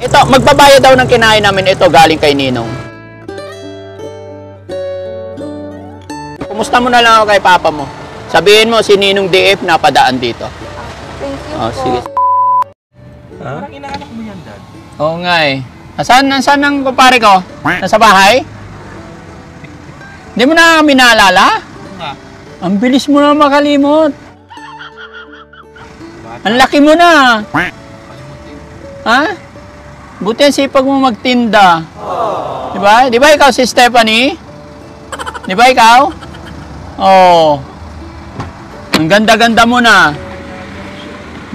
Ito, magbabayad daw ng kinain namin ito galing kay Ninong. Kumusta mo na lang ako kay Papa mo? Sabihin mo, si Ninong DF napadaan dito. Thank you Oh, po. sige. Parang inaanak mo yan, Dad. Oo nga eh. Nasaan ang kumpare ko? Nasa bahay? Hindi mo na kami naalala? Nga. Ang bilis mo na makalimot. Ang laki mo na. Ha? Buti ang sipag mo magtinda. Diba? Diba ikaw si Stephanie? Diba ikaw? Oo. Ang ganda-ganda mo na.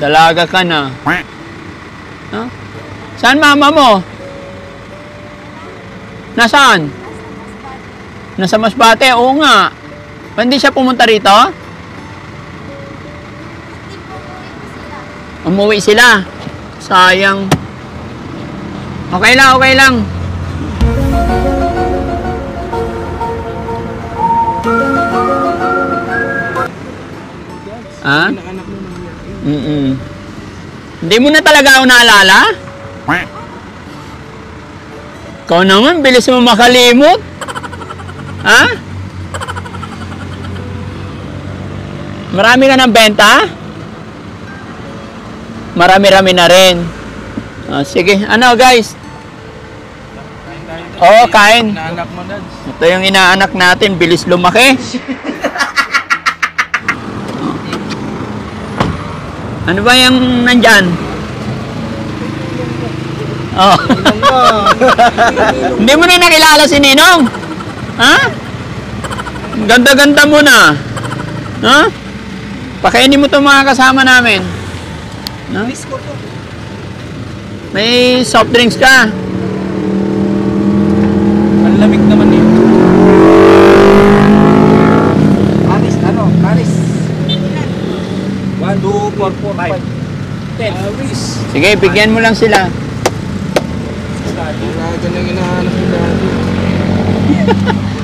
Dalaga ka na. Huh? Saan mama mo? Nasaan? Nasa Masbate? Oo nga. Hindi siya pumunta rito? Umuwi sila. Sayang. Okay lang, okay lang. Ha? Inaanak mo naman yan. Hindi mo na talaga ako naalala? Ikaw naman, bilis mo makalimot. Ha? Marami ka ng benta? Marami-rami na rin. Sige, ano guys? Kain tayo, Dad. Oo, kain. Inaanak mo, Dad. Ito yung inaanak natin, bilis lumaki. Ano ba yung nandyan? Oh. Hindi mo na nakilala si Ninong? Ha? Ganda-ganda mo na. Ha? Pakainin mo itong mga kasama namin. No? May soft drinks ka. Ang lamig naman yun. Paris, ano? Paris. 1, 2, 4, 4, 5. 10. Paris. Sige, bigyan mo lang sila. Ganang inaanak mo, Dad.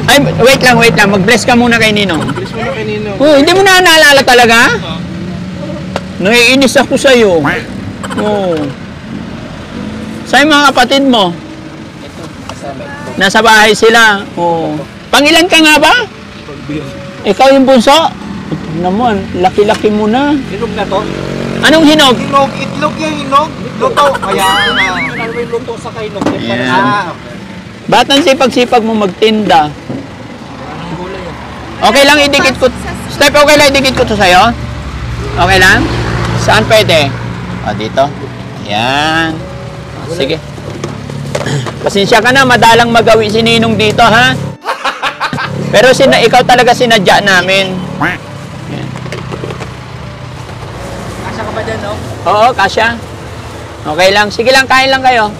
Ay, wait lang. Mag-bless ka muna kay Ninong. Bilis mo na kanino. Oh, hindi mo na naalala talaga? Naiinis ako sa'yo. Oh. Sa'yo mga kapatid mo? Ito, kasama ito. Nasa bahay sila. Oh. Pangilan ka nga ba? Ikaw yung bunso? Ito naman, laki-laki mo na. Hinog na to? Anong hinog? Hinog, itlog yung hinog. Luto. Kaya, ano yung luto sa kainog? Yan. Ba't ang sipag-sipag mo magtinda? Okay lang idikit ko. Step, okay lang idikit ko to sa'yo? Okay lang? Saan pwede? O, dito. Yan. Sige. Pasensya ka na, madalang magawi si Ninong dito, ha? Pero ikaw talaga sinadya namin. Yan. Kasya ka ba dyan, no? Oo, kasya. Okay lang. Sige lang, kain lang kayo.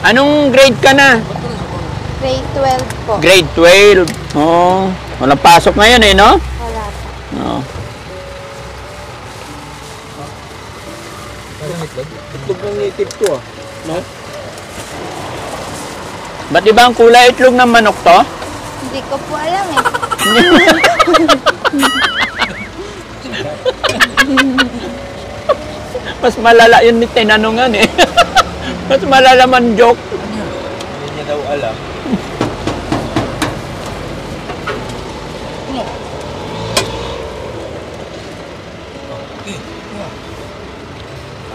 Anong grade ka na? Grade 12 po. Grade 12. Oh, walang pasok ngayon eh, no? Wala po. Oo. Itlog ng native to, ah. No? Ba't iba ang kulay itlog ng manok to? Hindi ko po alam eh. Mas malala yun ni tinanungan eh. Mas malala man joke. Hindi niya daw alam.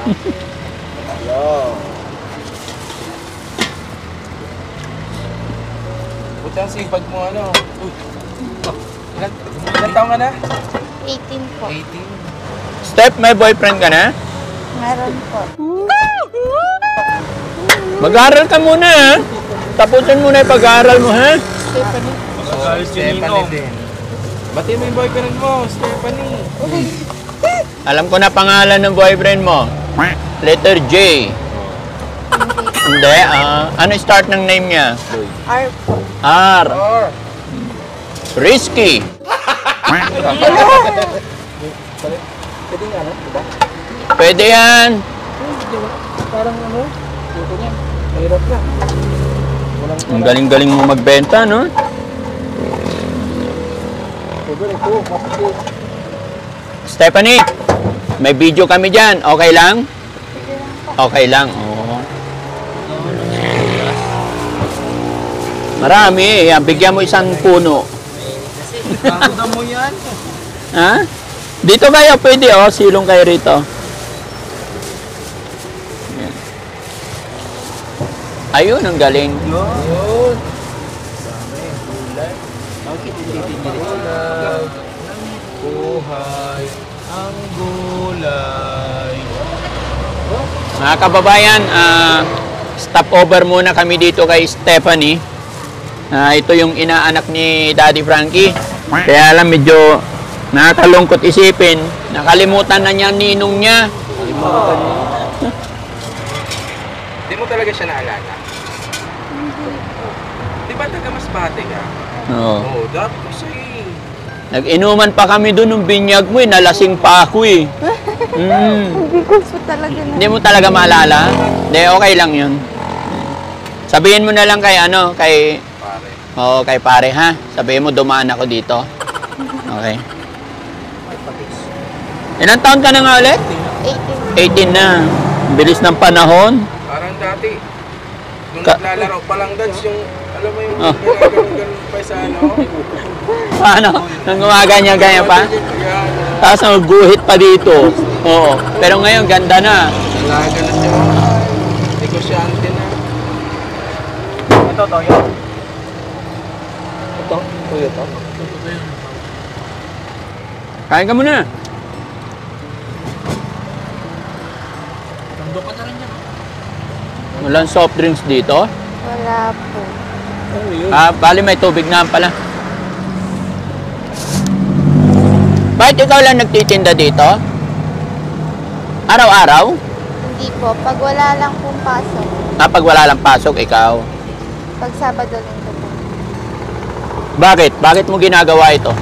Hello. Buti ang sipag mo, ano? Uy. Ilan taong ka na? 18 po. 18. Steph, may boyfriend ka na? Meron po. Mag-aaral ka muna ha. Tapusin muna yung pag-aaral mo ha. Stephanie. Magagalit si Ninong. Bati mo yung boyfriend mo, Stephanie. Alam ko na pangalan ng boyfriend mo. Letter J. Hindi, ano start ng name niya? R po. R. Or. Risky. Pwede nga, no? Diba? Pwede yan. Parang ano? Luto niya. Mahirap na. Ang galing-galing mo magbenta, no? Pwede ito. Kapatid. Stephanie, May video kami dyan. Okay lang? Sige lang po. Okay lang. Oo. Marami eh. Yan, bigyan mo isang puno. Pakuda mo yan. Ha? Dito kayo, pwede oh. Silong kayo rito. Yan. Ayun, ang galing. Yun. Gulay. Buhay. Ang gulay. Mga kababayan, stop over muna kami dito kay Stephanie. Ito yung inaanak ni Daddy Frankie. Kaya alam, medyo nakakalungkot isipin. Nakalimutan na niya ang ninong niya. Kalimutan mo. Di mo talaga siya naalala? Di ba taga Masbate ka? Oo. Oo, dapat kasi. Nag-inuman pa kami doon ng binyag mo eh. Nalasing pa ako eh. Hindi ko po talaga na. Hindi mo talaga maalala? Hindi, okay lang yun. Sabihin mo na lang kay Pare. Oo, kay pare ha. Sabihin mo, dumaan ako dito. Okay. Ilang taon ka na nga ulit? 18. 18 na. Bilis ng panahon. Parang dati. Nung Ka- naglalaro pa lang dance yung, alam mo yung Oh. ganun pa sa ano? Paano? Nang gumaganyan-ganyan pa? Yan. Tapos naguguhit pa dito. Oo. Pero ngayon, ganda na. Nalaga na siya. Negosyante na. Ito, Toyo. Ito? Toyo to? Kain ka muna. Walang soft drinks dito. Wala po. Bali may tubig na pala. Bakit ikaw lang nagtitinda dito? Araw-araw? Hindi po. Pag wala lang pong pasok. Pag wala lang pasok, ikaw. Pag Sabado linggo po. Bakit? Bakit mo ginagawa ito?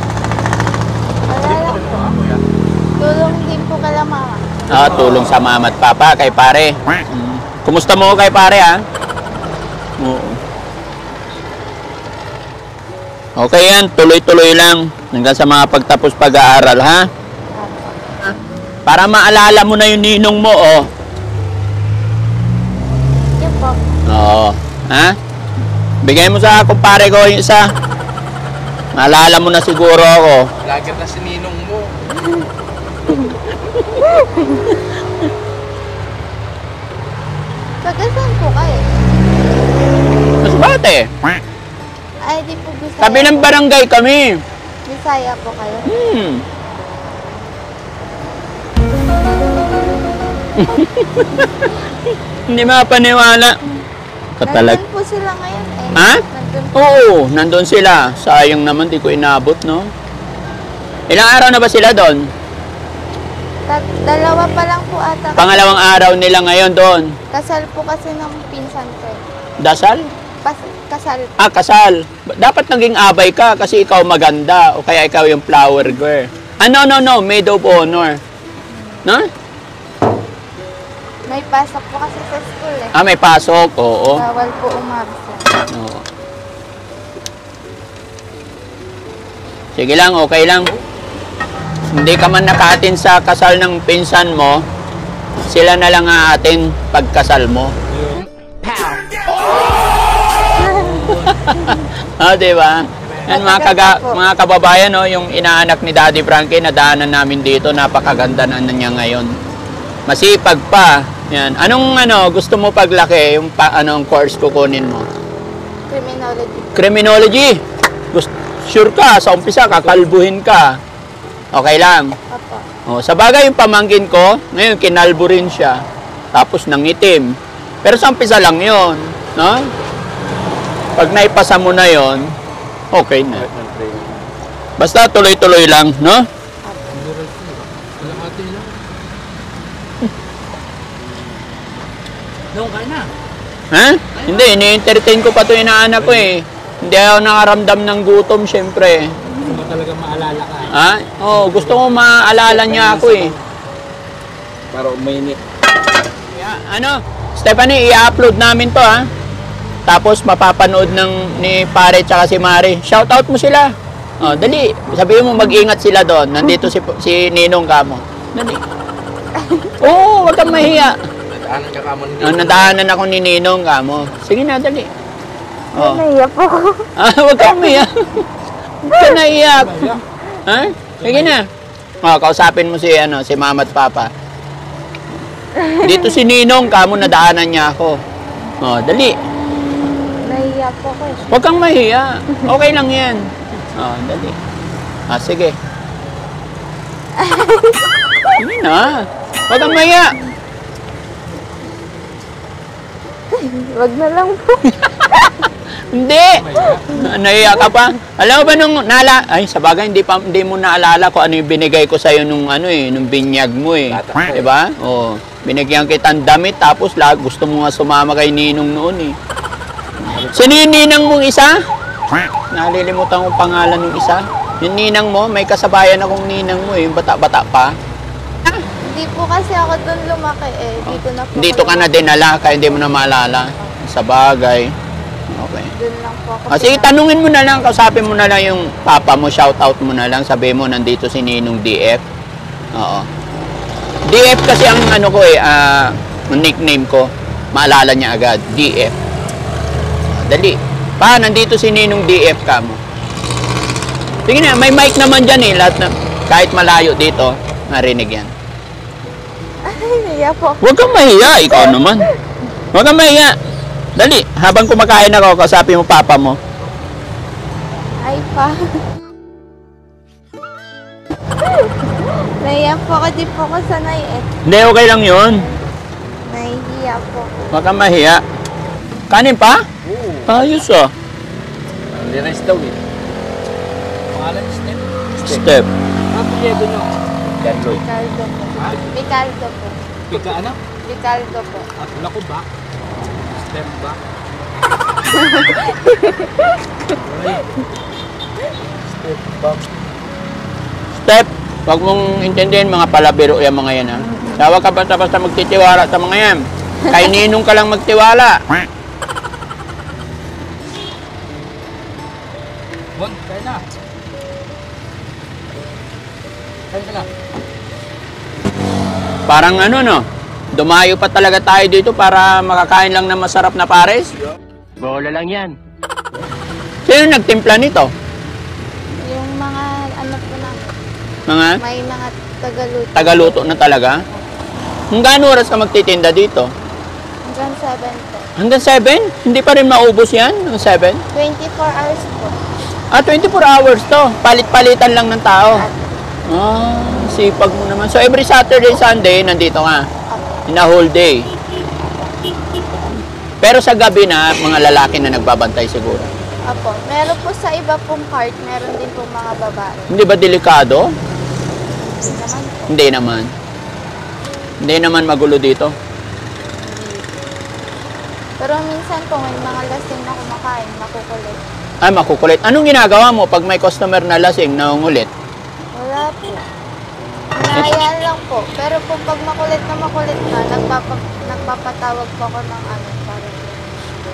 Wala lang po. Tulong din po kala mama. Tulong sa mama at papa, kay pare. Kumusta mo kay pare, ha? Oo. Okay yan, tuloy-tuloy lang. Hanggang sa mga pagtapos pag-aaral, ha? Para maalala mo na yung ninong mo, oh. Yan po. Oo. Ha? Bigay mo sa kumpare ko yung isa. Maalala mo na siguro ako. Lagat na si ninong mo. Taga saan po kayo? Masbate. Ay, di po Bisaya. Sabi ng po. barangay kami. Bisaya po kayo. Hindi mapaniwala. Katalag. Nandun po sila ngayon eh. Ha? Nandun po. Oo, nandun sila. Sayang naman, di ko inabot, no? Ilang araw na ba sila doon? Dalawa pa lang po ata. Pangalawang araw nila ngayon doon. Kasal po kasi ng pinsan ko eh. Dasal? Kasal. Kasal. Dapat naging abay ka kasi ikaw maganda o kaya ikaw yung flower girl. No. Maid of honor. No? May pasok po kasi sa school eh. May pasok. Oo. Bawal po umabsent. Oo. Sige lang, okay lang. Hindi ka man nakatin sa kasal ng pinsan mo, sila na lang aatin pagkasal mo. Diba? Yan, mga kababayan, no, yung inaanak ni Daddy Frankie, nadaanan namin dito, napakaganda na niya ngayon. Masipag pa. Yan. Anong gusto mo paglaki? Yung anong course kukunin mo? Criminology. Criminology. Sure ka, sa umpisa, kakalbuhin ka. Okay lang. Opo. Sa bagay yung pamangkin ko, ngayon kinalbo rin siya. Tapos nangitim. Pero sa umpisa lang yun. No? Pag naipasa mo na yon, okay na. Basta tuloy-tuloy lang, no? Ha? Hindi, ini-entertain ko pa ito yung inaanak ko eh. Hindi ako nakaramdam ng gutom, syempre. Gusto mo talaga maalala ka. Ha? Gusto ko maalala niya ako eh. Para umainit. Stephanie, i-upload namin to ha. Tapos mapapanood ni pare tsaka si Mari. Shoutout mo sila. Dali. Sabihin mo mag-ingat sila doon. Nandito si Ninong Kamo. Dali. Oo, wag kang mahiya. Nadaanan ka kamo ni Nadaanan ako ni Ninong kamo. Sige na, dali. Oh. Naiya po ako. Wag kang mahiya. Huwag ka naiyak. Ha? Sige na. Kausapin mo si Mama at Papa. Dito si Ninong, kamo nadaanan niya ako. Dali. Naiya po ako. Huwag kang mahiya. Okay lang yan. Dali. Sige. Sige na. Huwag kang mahiya. Wag na lang po. Hindi. Nahiya ka pa. Alam mo ba nung sa bagay hindi mo naalala kung ano yung binigay ko sa iyo nung nung binyag mo eh. 'Di ba? Binigyan kita ng damit tapos gusto mo nga sumama kay Ninong noon eh. Sino yung ninang mong isa? Nalilimutan ko pangalan ng isa. Yung ninang mo, may kasabayan akong ninang mo eh, yung bata-bata pa. Hindi po kasi ako doon lumaki eh. Dito na po. Dito ka na dinala, kaya hindi mo na maalala. Sa bagay. Okay. Doon lang po ako. Sige, tanungin mo na lang, kausapin mo na lang yung papa mo, shoutout mo na lang, sabi mo, nandito si Ninong DF. Oo. DF kasi ang nickname ko, maalala niya agad, DF. Dali. Nandito si Ninong DF ka mo. Sige na, may mic naman dyan eh, lahat na, kahit malayo dito, marinig yan. Ay, naiya po. Huwag kang mahiya, ikaw naman. Huwag kang mahiya. Dali, habang kumakain ako, kausapin mo papa mo. Ay pa. Naiya po ako, di po ako sanay eh. Hindi, okay lang yun. Nahihiya po. Huwag kang mahiya. Kanin pa? Oo. Ayos ah. Linis daw eh. Pangalan Step. Step. Apelyido nyo? Janloy. Ricardo po. Ha? Ricardo po. Pika ano? Ricardo po. Wala ko ba? Step ba? Step ba? Step. Huwag mong intindihin mga palabiro yung mga yan ha. Sawa ka basta-basta magtitiwala sa mga yan. Kay Ninong ka lang magtiwala. Bon, kain na. Kain ka na. Parang dumayo pa talaga tayo dito para makakain lang ng masarap na pares. Bola lang yan. Sino nagtimpla nito? Yung mga po na. May mga tagaluto. Tagaluto na talaga? Hanggang oras ka magtitinda dito? Hanggang 7 po. Hanggang 7? Hindi pa rin maubos yan? Hanggang 7? 24 hours po. 24 hours to. Palit-palitan lang ng tao. Sipag mo naman. So, every Saturday, Sunday, nandito ka? In a whole day. Pero sa gabi na, mga lalaki na nagbabantay siguro. Apo. Meron po sa iba pong part, meron din po mga babae. Hindi ba delikado? Naman po. Hindi naman. Hindi naman magulo dito. Pero minsan po, may mga lasing na kumakain, makukulit. Makukulit. Anong ginagawa mo pag may customer na lasing, nangungulit? Wala po. Hinahayaan lang po. Pero po pag makulit na, nagpapatawag po ako ng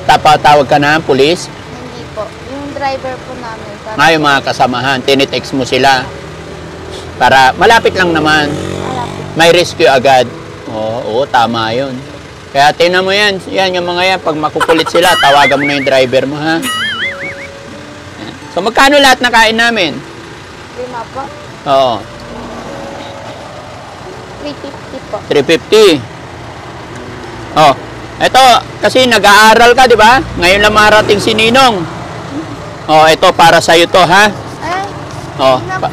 para Tawag ka na, pulis? hindi po. Yung driver po namin. Para Yung mga kasamahan, tinitext mo sila. Para malapit lang naman. malapit. May rescue agad. Oo, tama yun. Kaya tingnan mo yan. Yan, yung mga yan. Pag makukulit sila, tawagan mo na yung driver mo, ha? So, magkano lahat na kain namin? 5 po. Oo, 350 po. 350. Eto, kasi nag-aaral ka, di ba? Ngayon lang marating si Ninong. Ito, para sa'yo to, ha? Ay, Pa- naku.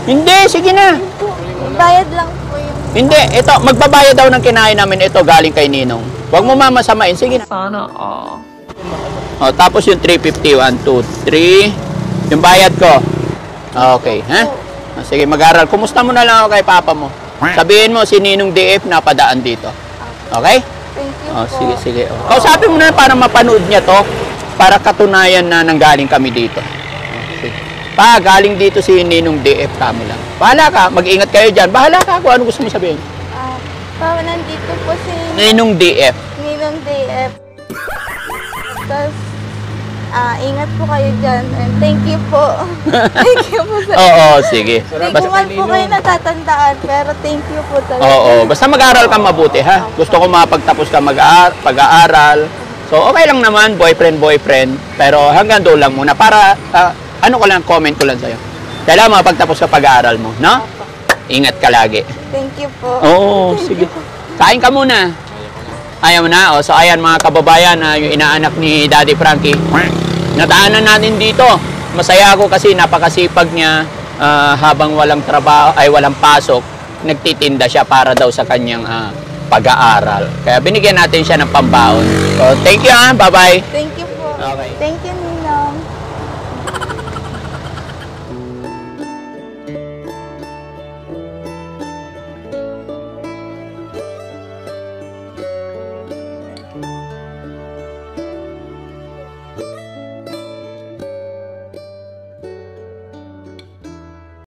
Hindi, sige na. Po. Bayad lang po yung... Hindi, ito, magbabayad daw ng kinain namin. Ito, galing kay Ninong. Huwag mo mamasamain. Sige na. Sana Tapos yung 350, 1, 2, 3. Yung bayad ko. Okay, ha? Sige, mag-aral. Kumusta mo na lang ako kay papa mo? Sabihin mo, si Ninong DF napadaan dito. Okay? Thank you po. Sige. Kausapin mo na para mapanood niya to. Para katunayan na nanggaling kami dito. Sige. Galing dito si Ninong DF kami lang. Bahala ka, mag-ingat kayo dyan. Bahala ka kung ano gusto mo sabihin. Nandito po si Ninong DF. Ninong DF. Tapos, ingat po kayo dyan. And thank you po. Thank you po, sir. Oo, sige. Hindi Basta, ko man po kayo natatandaan, pero thank you po talaga. oo, basta mag-aaral ka mabuti, ha? Gusto ko mapagtapos ka pag-aaral. So, okay lang naman, boyfriend. Pero hanggang doon lang muna. Para, ano ko lang, comment ko lang sa'yo. Kailangan mapagtapos ka pag-aaral mo, no? Ingat ka lagi. Thank you po. Oo, sige. Kain ka muna. Ayaw mo na. O, so, ayan mga kababayan, yung inaanak ni Daddy Frankie. Nadaanan natin dito. Masaya ako kasi napakasipag niya habang walang trabaho, ay walang pasok. Nagtitinda siya para daw sa kanyang pag-aaral. Kaya binigyan natin siya ng pambaon. So, thank you, ha. Bye-bye. Thank you po. Okay. Thank you,